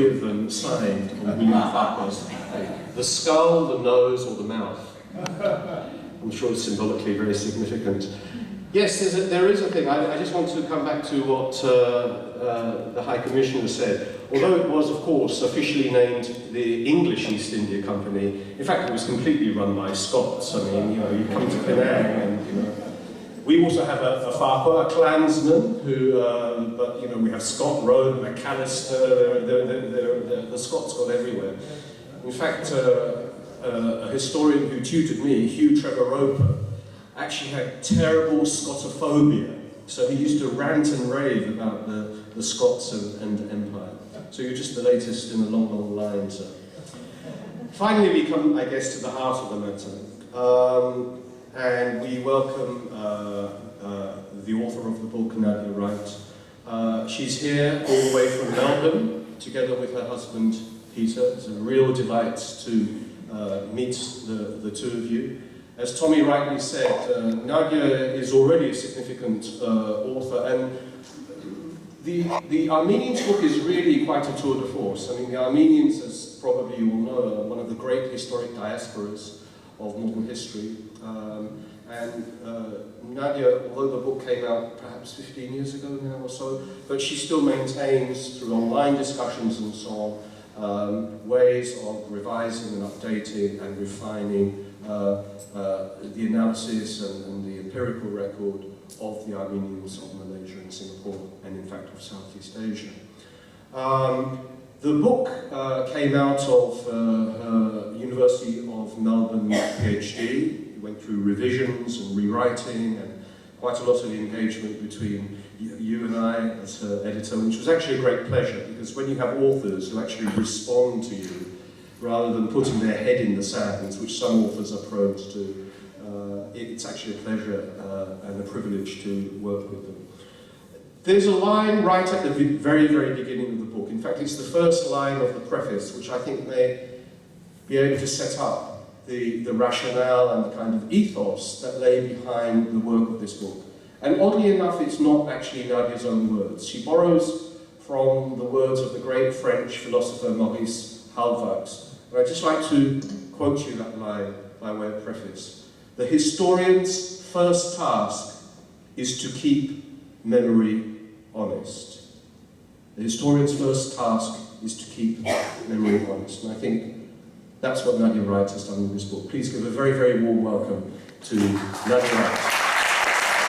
three of them signed on William Farquhar's. The skull, the nose, or the mouth. I'm sure it's symbolically very significant. Yes, there is a thing. I just want to come back to what the High Commissioner said. Although it was, of course, officially named the English East India Company, in fact, it was completely run by Scots. I mean, you come to Penang and, we also have a Farquhar, a clansman, who, but, we have Scott Road, McAllister, the Scots got everywhere. In fact, a historian who tutored me, Hugh Trevor Roper, actually had terrible Scotophobia. So he used to rant and rave about the Scots and Empire. So you're just the latest in a long, long line, sir. Finally, we come, I guess, to the heart of the matter. And we welcome the author of the book, Nadia Wright. She's here all the way from Melbourne, together with her husband, Peter. It's a real delight to meet the two of you. As Tommy rightly said, Nadia is already a significant author, and the Armenians book is really quite a tour de force. I mean, the Armenians, as probably you will know, are one of the great historic diasporas of modern history. Nadia, although the book came out perhaps 15 years ago now or so, but she still maintains, through online discussions and so on, ways of revising and updating and refining the analysis and the empirical record of the Armenians of Malaysia and Singapore, and in fact of Southeast Asia. The book came out of her University of Melbourne PhD. It went through revisions and rewriting and quite a lot of engagement between you and I as her editor, which was actually a great pleasure, because when you have authors who actually respond to you rather than putting their head in the sands, which some authors are prone to do, it's actually a pleasure and a privilege to work with them. There's a line right at the very, very beginning of the book. In fact, it's the first line of the preface, which I think may be able to set up the rationale and the kind of ethos that lay behind the work of this book. And oddly enough, it's not actually Nadia's own words. She borrows from the words of the great French philosopher Maurice Halbwachs. And I'd just like to quote you that line by way of preface. "The historian's first task is to keep memory honest." The historian's first task is to keep memory honest. And I think that's what Nadia Wright has done in this book. Please give a very, very warm welcome to Nadia Wright.